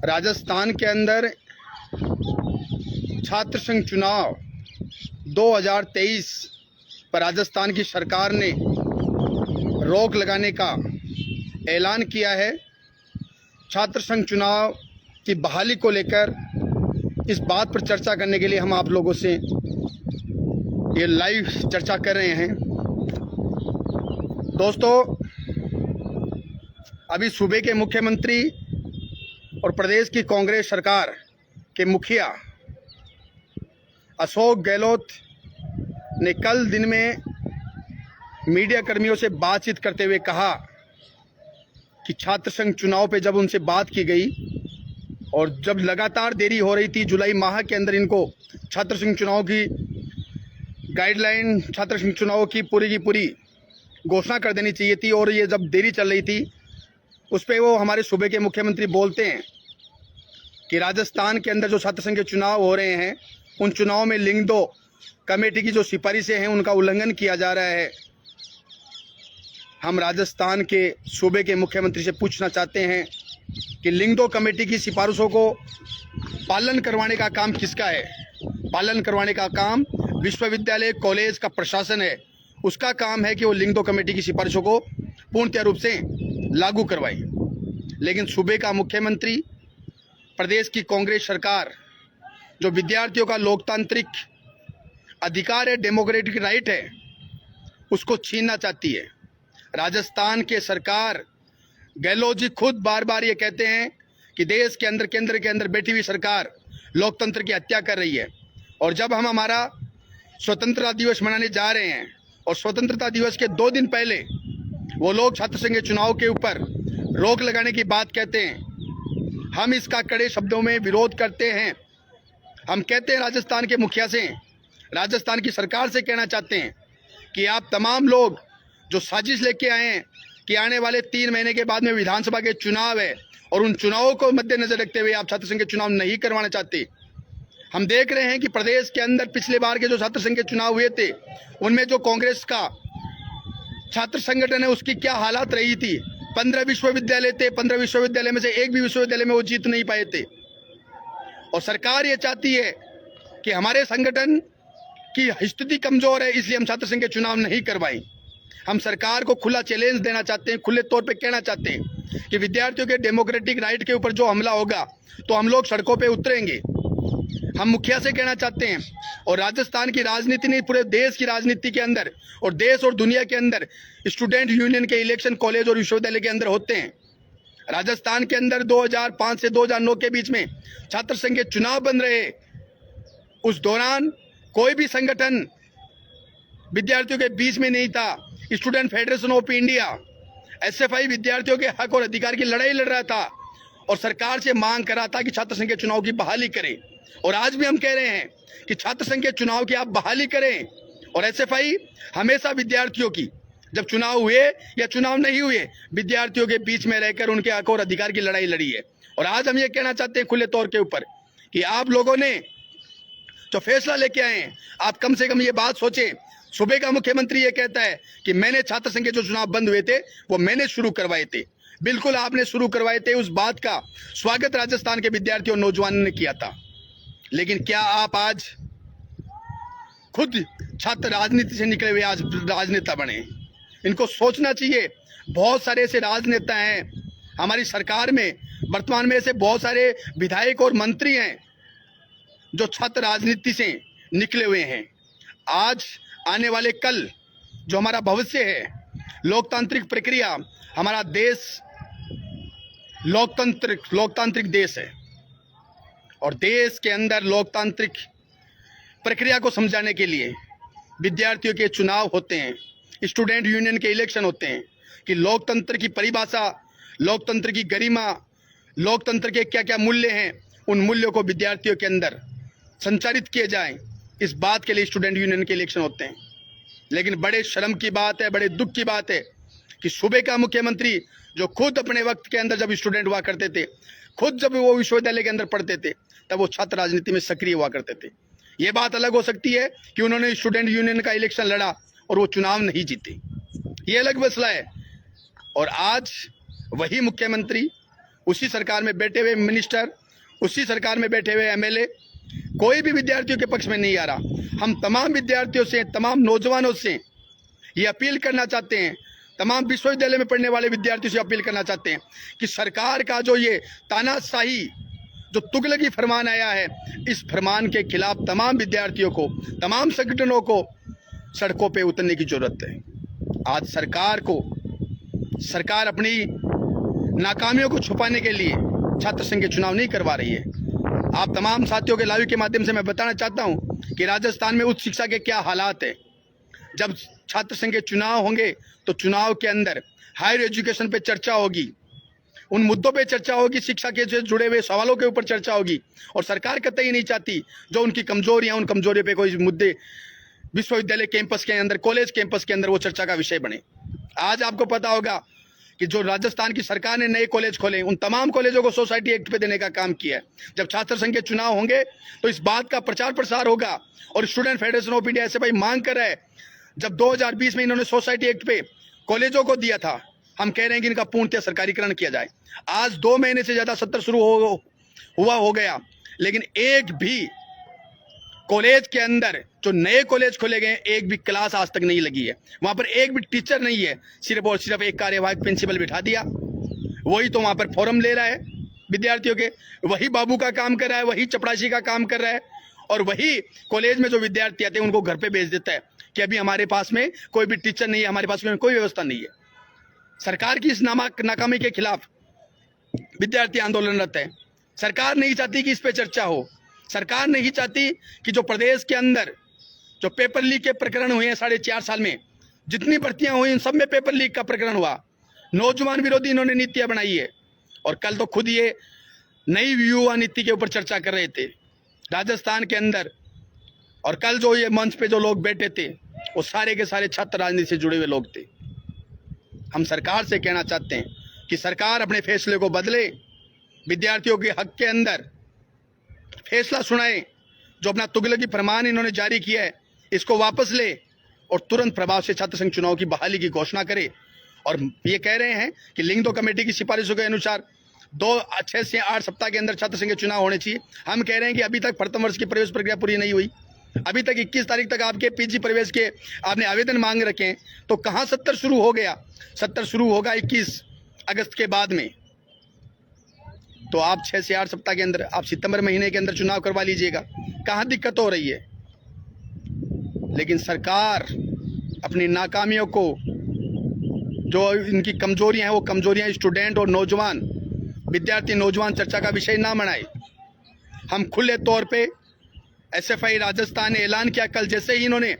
राजस्थान के अंदर छात्र संघ चुनाव 2023 पर राजस्थान की सरकार ने रोक लगाने का ऐलान किया है। छात्र संघ चुनाव की बहाली को लेकर इस बात पर चर्चा करने के लिए हम आप लोगों से ये लाइव चर्चा कर रहे हैं। दोस्तों, अभी सूबे के मुख्यमंत्री और प्रदेश की कांग्रेस सरकार के मुखिया अशोक गहलोत ने कल दिन में मीडिया कर्मियों से बातचीत करते हुए कहा कि छात्र संघ चुनाव पे जब उनसे बात की गई और जब लगातार देरी हो रही थी, जुलाई माह के अंदर इनको छात्र संघ चुनाव की गाइडलाइन, छात्र संघ चुनाव की पूरी घोषणा कर देनी चाहिए थी और ये जब देरी चल रही थी उस पर वो हमारे सूबे के मुख्यमंत्री बोलते हैं कि राजस्थान के अंदर जो छात्र संघ के चुनाव हो रहे हैं उन चुनाव में लिंग दो कमेटी की जो सिफारिशें हैं उनका उल्लंघन किया जा रहा है। हम राजस्थान के सूबे के मुख्यमंत्री से पूछना चाहते हैं कि लिंग दो कमेटी की सिफारिशों को पालन करवाने का काम किसका है? पालन करवाने का काम विश्वविद्यालय कॉलेज का प्रशासन है। उसका काम है कि वो लिंग दो कमेटी की सिफारिशों को पूर्णतः रूप से लागू करवाए। लेकिन सूबे का मुख्यमंत्री, प्रदेश की कांग्रेस सरकार जो विद्यार्थियों का लोकतांत्रिक अधिकार है, डेमोक्रेटिक राइट है, उसको छीनना चाहती है। राजस्थान के सरकार गहलोत जी खुद बार बार ये कहते हैं कि देश के अंदर केंद्र के अंदर बैठी हुई सरकार लोकतंत्र की हत्या कर रही है। और जब हम हमारा स्वतंत्रता दिवस मनाने जा रहे हैं और स्वतंत्रता दिवस के 2 दिन पहले वो लोग छात्र संघ चुनाव के ऊपर रोक लगाने की बात कहते हैं, हम इसका कड़े शब्दों में विरोध करते हैं। हम कहते हैं राजस्थान के मुखिया से, राजस्थान की सरकार से कहना चाहते हैं कि आप तमाम लोग जो साजिश लेके आए हैं कि आने वाले 3 महीने के बाद में विधानसभा के चुनाव है और उन चुनावों को मद्देनजर रखते हुए आप छात्र संघ के चुनाव नहीं करवाना चाहते। हम देख रहे हैं कि प्रदेश के अंदर पिछले बार के जो छात्र संघ के चुनाव हुए थे उनमें जो कांग्रेस का छात्र संगठन है उसकी क्या हालात रही थी। 15 विश्वविद्यालय थे, 15 विश्वविद्यालय में से एक भी विश्वविद्यालय में वो जीत नहीं पाए थे। और सरकार ये चाहती है कि हमारे संगठन की स्थिति कमजोर है, इसलिए हम छात्र संघ के चुनाव नहीं करवाएं। हम सरकार को खुला चैलेंज देना चाहते हैं, खुले तौर पे कहना चाहते हैं कि विद्यार्थियों के डेमोक्रेटिक राइट के ऊपर जो हमला होगा तो हम लोग सड़कों पे उतरेंगे। हम मुखिया से कहना चाहते हैं और राजस्थान की राजनीति नहीं, पूरे देश की राजनीति के अंदर और देश और दुनिया के अंदर स्टूडेंट यूनियन के इलेक्शन कॉलेज और विश्वविद्यालय के अंदर होते हैं। राजस्थान के अंदर 2005 से 2009 के बीच में छात्र संघ के चुनाव बन रहे। उस दौरान कोई भी संगठन विद्यार्थियों के बीच में नहीं था। Student federation of India SFI विद्यार्थियों के हक और अधिकार की लड़ाई लड़ रहा था और सरकार से मांग कर रहा था कि छात्र संघ के चुनाव की बहाली करें। और आज भी हम कह रहे हैं कि छात्र संघ के चुनाव की आप बहाली करें। और SFI हमेशा विद्यार्थियों की, जब चुनाव हुए या चुनाव नहीं हुए, विद्यार्थियों के बीच में रहकर उनके हक और अधिकार की लड़ाई लड़ी है। और आज हम ये कहना चाहते हैं खुले तौर के ऊपर कि आप लोगों ने जो फैसला लेके आए हैं, आप कम से कम ये बात सोचें। सूबे का मुख्यमंत्री ये कहता है कि मैंने छात्र संघ के जो चुनाव बंद हुए थे वो मैंने शुरू करवाए थे। बिल्कुल आपने शुरू करवाए थे। उस बात का स्वागत राजस्थान के विद्यार्थियों और नौजवानों ने किया था। लेकिन क्या आप आज खुद छात्र राजनीति से निकले हुए आज राजनेता बने? इनको सोचना चाहिए। बहुत सारे ऐसे राजनेता हैं हमारी सरकार में, वर्तमान में ऐसे बहुत सारे विधायक और मंत्री हैं जो छात्र राजनीति से निकले हुए हैं। आज आने वाले कल जो हमारा भविष्य है, लोकतांत्रिक प्रक्रिया, हमारा देश लोकतांत्रिक देश है और देश के अंदर लोकतांत्रिक प्रक्रिया को समझाने के लिए विद्यार्थियों के चुनाव होते हैं, स्टूडेंट यूनियन के इलेक्शन होते हैं कि लोकतंत्र की परिभाषा, लोकतंत्र की गरिमा, लोकतंत्र के क्या क्या मूल्य हैं, उन मूल्यों को विद्यार्थियों के अंदर संचारित किए जाएं। इस बात के लिए स्टूडेंट यूनियन के इलेक्शन होते हैं। लेकिन बड़े शर्म की बात है, बड़े दुख की बात है कि सूबे का मुख्यमंत्री जो खुद अपने वक्त के अंदर जब स्टूडेंट हुआ करते थे, खुद जब वो विश्वविद्यालय के अंदर पढ़ते थे, तब वो छात्र राजनीति में सक्रिय हुआ करते थे। ये बात अलग हो सकती है कि उन्होंने स्टूडेंट यूनियन का इलेक्शन लड़ा और वो चुनाव नहीं जीते, ये अलग मसला है। और आज वही मुख्यमंत्री, उसी सरकार में बैठे हुए मिनिस्टर, उसी सरकार में बैठे हुए एमएलए, कोई भी विद्यार्थियों के पक्ष में नहीं आ रहा। हम तमाम विद्यार्थियों से, तमाम नौजवानों से ये अपील करना चाहते हैं, तमाम विश्वविद्यालय में पढ़ने वाले विद्यार्थियों से अपील करना चाहते हैं कि सरकार का जो ये तानाशाही, जो तुगलकी फरमान आया है, इस फरमान के खिलाफ तमाम विद्यार्थियों को, तमाम संगठनों को सड़कों पे उतरने की जरूरत है। आज सरकार अपनी नाकामियों को छुपाने के लिए छात्र संघ के चुनाव नहीं करवा रही है। आप तमाम साथियों के लाइव के माध्यम से मैं बताना चाहता हूं कि राजस्थान में उच्च शिक्षा के क्या हालात है। जब छात्र संघ के चुनाव होंगे तो चुनाव के अंदर हायर एजुकेशन पे चर्चा होगी, उन मुद्दों पे चर्चा होगी, शिक्षा के से जुड़े हुए सवालों के ऊपर चर्चा होगी। और सरकार कतई नहीं चाहती जो उनकी कमजोरियां, उन कमजोरियों पे कोई मुद्दे विश्वविद्यालय कैंपस के अंदर, कॉलेज कैंपस के अंदर वो चर्चा का विषय बने। आज आपको पता होगा कि जो राजस्थान की सरकार ने नए कॉलेज खोले, उन तमाम कॉलेजों को सोसाइटी एक्ट पे देने का काम किया है। जब छात्र संघ के चुनाव होंगे तो इस बात का प्रचार प्रसार होगा। और स्टूडेंट फेडरेशन ऑफ इंडिया ऐसे भाई मांग कर रहा है, जब 2020 में इन्होंने सोसाइटी एक्ट पे कॉलेजों को दिया था, हम कह रहे हैं कि इनका पूर्णतः सरकारीकरण किया जाए। आज 2 महीने से ज्यादा सत्र शुरू हो गया, लेकिन एक भी कॉलेज के अंदर, जो नए कॉलेज खोले गए, एक भी क्लास आज तक नहीं लगी है। वहां पर एक भी टीचर नहीं है, सिर्फ और सिर्फ एक कार्यवाहक प्रिंसिपल बिठा दिया। वही तो वहां पर फॉर्म ले रहा है विद्यार्थियों के, वही बाबू का काम कर रहा है, वही चपरासी का काम कर रहा है, और वही कॉलेज में जो विद्यार्थी आते हैं उनको घर पे भेज देता है कि अभी हमारे पास में कोई भी टीचर नहीं है, हमारे पास में कोई व्यवस्था नहीं है। सरकार की इस नाकामी के खिलाफ विद्यार्थी आंदोलनरत है। सरकार नहीं चाहती कि इस पे चर्चा हो। सरकार नहीं चाहती कि जो प्रदेश के अंदर जो पेपर लीक के प्रकरण हुए हैं 4.5 साल में, जितनी भर्तियां हुई उन सब में पेपर लीक का प्रकरण हुआ। नौजवान विरोधी इन्होंने नीतियां बनाई है, और कल तो खुद ये नई युवा नीति के ऊपर चर्चा कर रहे थे राजस्थान के अंदर। और कल जो ये मंच पे जो लोग बैठे थे वो सारे के सारे छात्र राजनीति से जुड़े हुए लोग थे। हम सरकार से कहना चाहते हैं कि सरकार अपने फैसले को बदले, विद्यार्थियों के हक के अंदर फैसला सुनाए। जो अपना तुगलकी फरमान इन्होंने जारी किया है इसको वापस ले और तुरंत प्रभाव से छात्र संघ चुनाव की बहाली की घोषणा करे। और ये कह रहे हैं कि लिंग दो कमेटी की सिफारिशों के अनुसार 6 से 8 सप्ताह के अंदर छात्र संघ के चुनाव होने चाहिए। हम कह रहे हैं कि अभी तक प्रथम वर्ष की प्रवेश प्रक्रिया पूरी नहीं हुई। अभी तक 21 तारीख तक आपके पीजी प्रवेश के आपने आवेदन मांग रखे हैं, तो कहाँ सत्र शुरू हो गया? सत्र शुरू होगा 21 अगस्त के बाद में। तो आप 6 से 8 सप्ताह के अंदर, आप सितंबर महीने के अंदर चुनाव करवा लीजिएगा। कहाँ दिक्कत हो रही है? लेकिन सरकार अपनी नाकामियों को, जो इनकी कमजोरियां हैं, वो कमजोरियां स्टूडेंट और नौजवान, विद्यार्थी नौजवान चर्चा का विषय ना बनाए। हम खुले तौर पे एसएफआई राजस्थान ने ऐलान किया, कल जैसे ही इन्होंने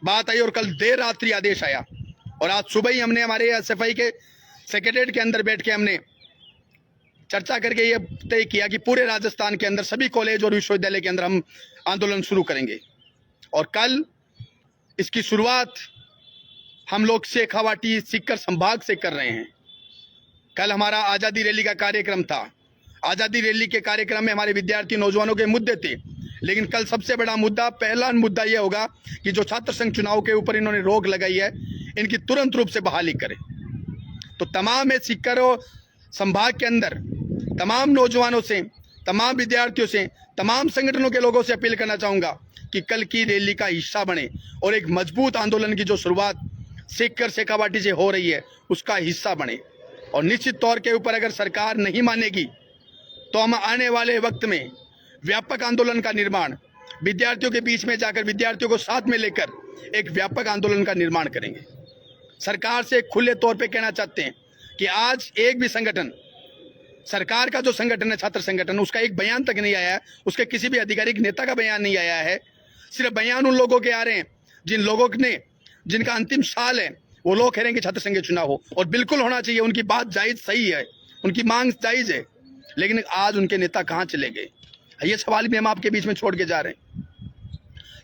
बात आई और कल देर रात्रि आदेश आया, और आज सुबह ही हमने हमारे एसएफआई के सेक्रेटरीट के अंदर बैठ के हमने चर्चा करके ये तय किया कि पूरे राजस्थान के अंदर सभी कॉलेज और विश्वविद्यालय के अंदर हम आंदोलन शुरू करेंगे। और कल इसकी शुरुआत हम लोग शेखावाटी सीकर संभाग से कर रहे हैं। कल हमारा आज़ादी रैली का कार्यक्रम था। आज़ादी रैली के कार्यक्रम में हमारे विद्यार्थी नौजवानों के मुद्दे थे, लेकिन कल सबसे बड़ा मुद्दा, पहला मुद्दा यह होगा कि जो छात्र संघ चुनाव के ऊपर इन्होंने रोक लगाई है, इनकी तुरंत रूप से बहाली करें। तो तमाम सीकर संभाग के अंदर तमाम नौजवानों से, तमाम विद्यार्थियों से, तमाम संगठनों के लोगों से अपील करना चाहूँगा कि कल की रैली का हिस्सा बने और एक मजबूत आंदोलन की जो शुरुआत सीकर शेखावाटी से हो रही है उसका हिस्सा बने। और निश्चित तौर के ऊपर अगर सरकार नहीं मानेगी तो हम आने वाले वक्त में व्यापक आंदोलन का निर्माण, विद्यार्थियों के बीच में जाकर विद्यार्थियों को साथ में लेकर एक व्यापक आंदोलन का निर्माण करेंगे। सरकार से खुले तौर पे कहना चाहते हैं कि आज एक भी संगठन, सरकार का जो संगठन है छात्र संगठन, उसका एक बयान तक नहीं आया है, उसके किसी भी आधिकारिक नेता का बयान नहीं आया है। सिर्फ बयान उन लोगों के आ रहे हैं जिन लोगों ने, जिनका अंतिम साल है, वो लोग कह रहे हैं कि छात्र संघ चुनाव हो, और बिल्कुल होना चाहिए। उनकी बात जायज सही है, उनकी मांग जायज है, लेकिन आज उनके नेता कहाँ चले गए? ये सवाल भी हम आपके बीच में छोड़ के जा रहे हैं।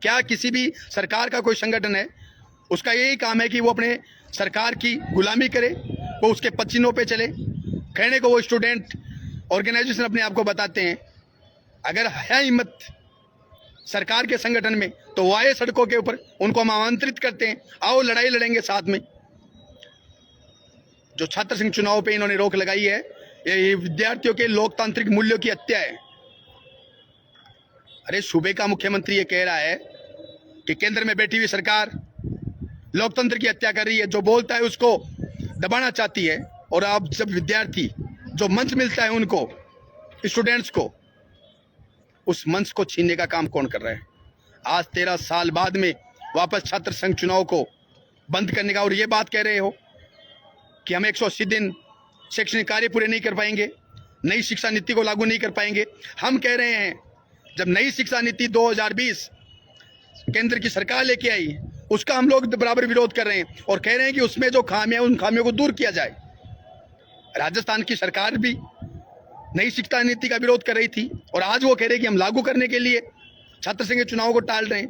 क्या किसी भी सरकार का कोई संगठन है, उसका यही काम है कि वो अपने सरकार की गुलामी करे, वो उसके पसीनों पे चले? कहने को वो स्टूडेंट ऑर्गेनाइजेशन अपने आप को बताते हैं। अगर है हिम्मत सरकार के संगठन में तो वो आए सड़कों के ऊपर, उनको हम आमंत्रित करते हैं, आओ लड़ाई लड़ेंगे साथ में। जो छात्र संघ चुनाव पे इन्होंने रोक लगाई है, ये विद्यार्थियों के लोकतांत्रिक मूल्यों की हत्या है। अरे सूबे का मुख्यमंत्री ये कह रहा है कि केंद्र में बैठी हुई सरकार लोकतंत्र की हत्या कर रही है, जो बोलता है उसको दबाना चाहती है। और अब जब विद्यार्थी जो मंच मिलता है उनको, स्टूडेंट्स को, उस मंच को छीनने का काम कौन कर रहा है? आज 13 साल बाद में वापस छात्र संघ चुनाव को बंद करने का, और ये बात कह रहे हो कि हम 180 दिन शैक्षणिक कार्य पूरे नहीं कर पाएंगे, नई शिक्षा नीति को लागू नहीं कर पाएंगे। हम कह रहे हैं जब नई शिक्षा नीति 2020 केंद्र की सरकार लेके आई, उसका हम लोग बराबर विरोध कर रहे हैं और कह रहे हैं कि उसमें जो खामियां, उन खामियों को दूर किया जाए। राजस्थान की सरकार भी नई शिक्षा नीति का विरोध कर रही थी और आज वो कह रहे हैं कि हम लागू करने के लिए छात्र संघ के चुनाव को टाल रहे हैं।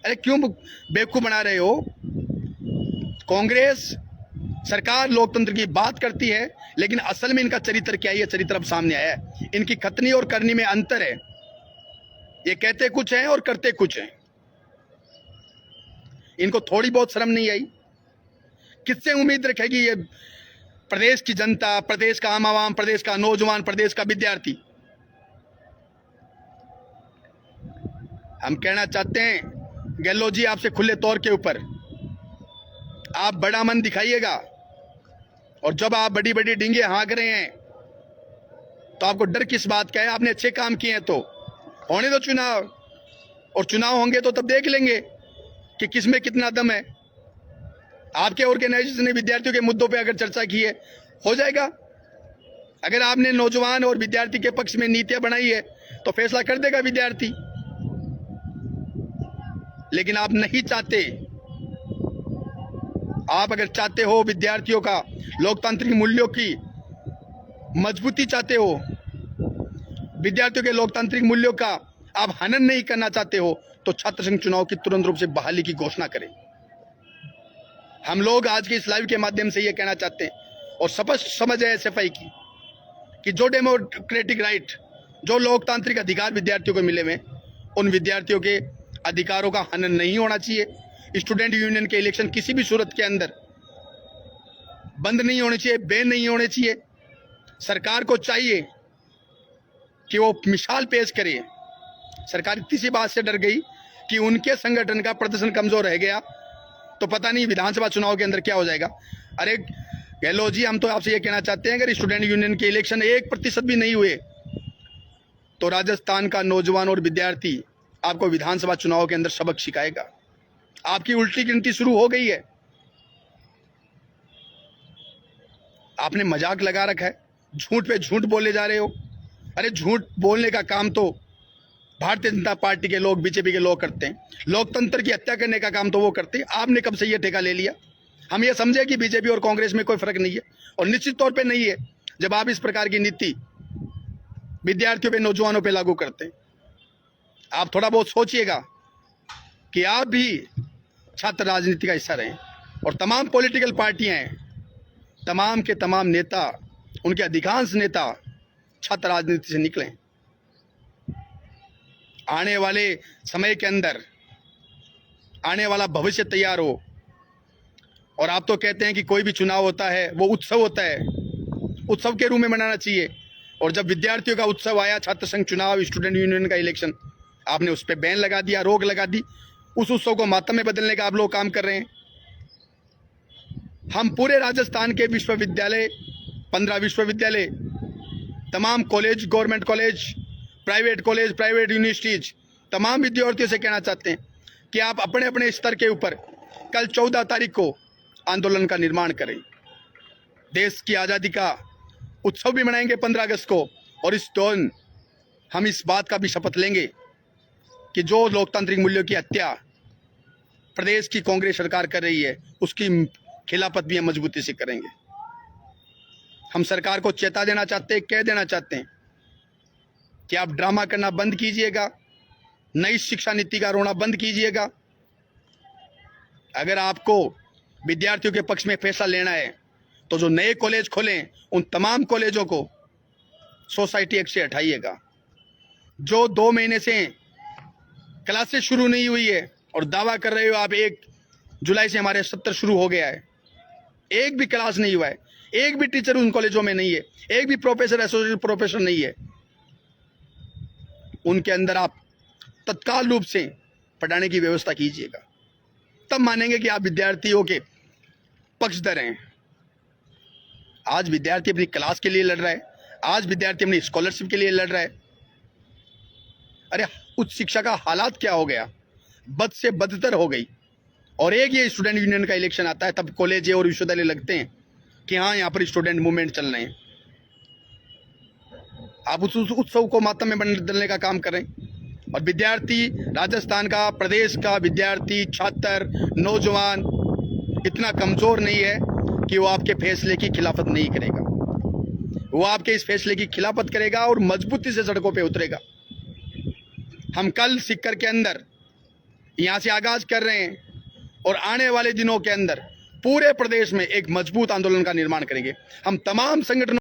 अरे क्यों बेवकूफ बना रहे हो? कांग्रेस सरकार लोकतंत्र की बात करती है, लेकिन असल में इनका चरित्र क्या है, ये चरित्र अब सामने आया है। इनकी कथनी और करनी में अंतर है। ये कहते कुछ हैं और करते कुछ हैं। इनको थोड़ी बहुत शर्म नहीं आई? किससे उम्मीद रखेगी ये प्रदेश की जनता, प्रदेश का आम आवाम, प्रदेश का नौजवान, प्रदेश का विद्यार्थी? हम कहना चाहते हैं गहलोत जी आपसे खुले तौर के ऊपर, आप बड़ा मन दिखाइएगा, और जब आप बड़ी बड़ी डींगे हाँक रहे हैं तो आपको डर किस बात का है? आपने अच्छे काम किए हैं तो होने दो चुनाव, और चुनाव होंगे तो तब देख लेंगे कि किसमें कितना दम है। आपके ऑर्गेनाइजेशन ने विद्यार्थियों के मुद्दों पे अगर चर्चा की है, हो जाएगा। अगर आपने नौजवान और विद्यार्थी के पक्ष में नीतियां बनाई है तो फैसला कर देगा विद्यार्थी। लेकिन आप नहीं चाहते। आप अगर चाहते हो विद्यार्थियों का लोकतांत्रिक मूल्यों की मजबूती चाहते हो, विद्यार्थियों के लोकतांत्रिक मूल्यों का आप हनन नहीं करना चाहते हो, तो छात्र संघ चुनाव की तुरंत रूप से बहाली की घोषणा करें। हम लोग आज के इस लाइव के माध्यम से ये कहना चाहते हैं और स्पष्ट समझ है एसएफआई की कि जो डेमोक्रेटिक राइट, जो लोकतांत्रिक अधिकार विद्यार्थियों को मिले हुए, उन विद्यार्थियों के अधिकारों का हनन नहीं होना चाहिए। स्टूडेंट यूनियन के इलेक्शन किसी भी सूरत के अंदर बंद नहीं होने चाहिए, बैन नहीं होने चाहिए। सरकार को चाहिए कि वो मिसाल पेश करे। सरकार इतनी सी बात से डर गई कि उनके संगठन का प्रदर्शन कमजोर रह गया तो पता नहीं विधानसभा चुनाव के अंदर क्या हो जाएगा। अरे गहलोत जी, हम तो आपसे ये कहना चाहते हैं अगर स्टूडेंट यूनियन के इलेक्शन 1% भी नहीं हुए तो राजस्थान का नौजवान और विद्यार्थी आपको विधानसभा चुनाव के अंदर सबक सिखाएगा। आपकी उल्टी गिनती शुरू हो गई है। आपने मजाक लगा रखा है, झूठ पे झूठ बोले जा रहे हो। अरे झूठ बोलने का काम तो भारतीय जनता पार्टी के लोग, बीजेपी के लोग करते हैं। लोकतंत्र की हत्या करने का काम तो वो करते हैं। आपने कब से ये ठेका ले लिया? हम ये समझे कि बीजेपी और कांग्रेस में कोई फर्क नहीं है, और निश्चित तौर पे नहीं है जब आप इस प्रकार की नीति विद्यार्थियों पे, नौजवानों पे लागू करते हैं। आप थोड़ा बहुत सोचिएगा कि आप भी छात्र राजनीति का हिस्सा रहे, और तमाम पॉलिटिकल पार्टियां हैं, तमाम के तमाम नेता, उनके अधिकांश नेता छात्र राजनीति से निकले। आने वाले समय के अंदर आने वाला भविष्य तैयार हो। और आप तो कहते हैं कि कोई भी चुनाव होता है वो उत्सव होता है, उत्सव के रूप में मनाना चाहिए। और जब विद्यार्थियों का उत्सव आया, छात्र संघ चुनाव, स्टूडेंट यूनियन का इलेक्शन, आपने उस पर बैन लगा दिया, रोक लगा दी। उस उत्सव को मातम में बदलने का आप लोग काम कर रहे हैं। हम पूरे राजस्थान के विश्वविद्यालय, 15 विश्वविद्यालय, तमाम college, government college, private universities, तमाम विद्यार्थियों से कहना चाहते हैं कि आप अपने अपने स्तर के ऊपर कल 14 तारीख को आंदोलन का निर्माण करें। देश की आज़ादी का उत्सव भी मनाएंगे 15 अगस्त को, और इस दौरान हम इस बात का भी शपथ लेंगे कि जो लोकतांत्रिक मूल्यों की हत्या प्रदेश की कांग्रेस सरकार कर रही है, उसकी खिलाफत भी हम मजबूती से करेंगे। हम सरकार को चेता देना चाहते हैं, कह देना चाहते हैं कि आप ड्रामा करना बंद कीजिएगा, नई शिक्षा नीति का रोना बंद कीजिएगा। अगर आपको विद्यार्थियों के पक्ष में फैसला लेना है तो जो नए कॉलेज खोलें, उन तमाम कॉलेजों को सोसाइटी एक्ट से हटाइएगा। जो 2 महीने से क्लासेस शुरू नहीं हुई है और दावा कर रहे हो आप 1 जुलाई से हमारे सत्र शुरू हो गया है, एक भी क्लास नहीं हुआ है। एक भी टीचर उन कॉलेजों में नहीं है, एक भी प्रोफेसर एसोसिएट प्रोफेसर नहीं है। उनके अंदर आप तत्काल रूप से पढ़ाने की व्यवस्था कीजिएगा, तब मानेंगे कि आप विद्यार्थियों के पक्षधर हैं। आज विद्यार्थी अपनी क्लास के लिए लड़ रहा है, आज विद्यार्थी अपनी स्कॉलरशिप के लिए लड़ रहा है। अरे उच्च शिक्षा का हालात क्या हो गया, बद से बदतर हो गई। और एक ये स्टूडेंट यूनियन का इलेक्शन आता है, तब कॉलेज और विश्वविद्यालय लगते हैं कि हाँ यहाँ पर स्टूडेंट मूवमेंट चल रहे हैं। आप उस उत्सव को मातम में बदलने का काम करें। और विद्यार्थी, राजस्थान का, प्रदेश का विद्यार्थी, छात्र, नौजवान इतना कमजोर नहीं है कि वो आपके फैसले की खिलाफत नहीं करेगा। वो आपके इस फैसले की खिलाफत करेगा और मजबूती से सड़कों पे उतरेगा। हम कल सीकर के अंदर यहाँ से आगाज कर रहे हैं और आने वाले दिनों के अंदर पूरे प्रदेश में एक मजबूत आंदोलन का निर्माण करेंगे। हम तमाम संगठनों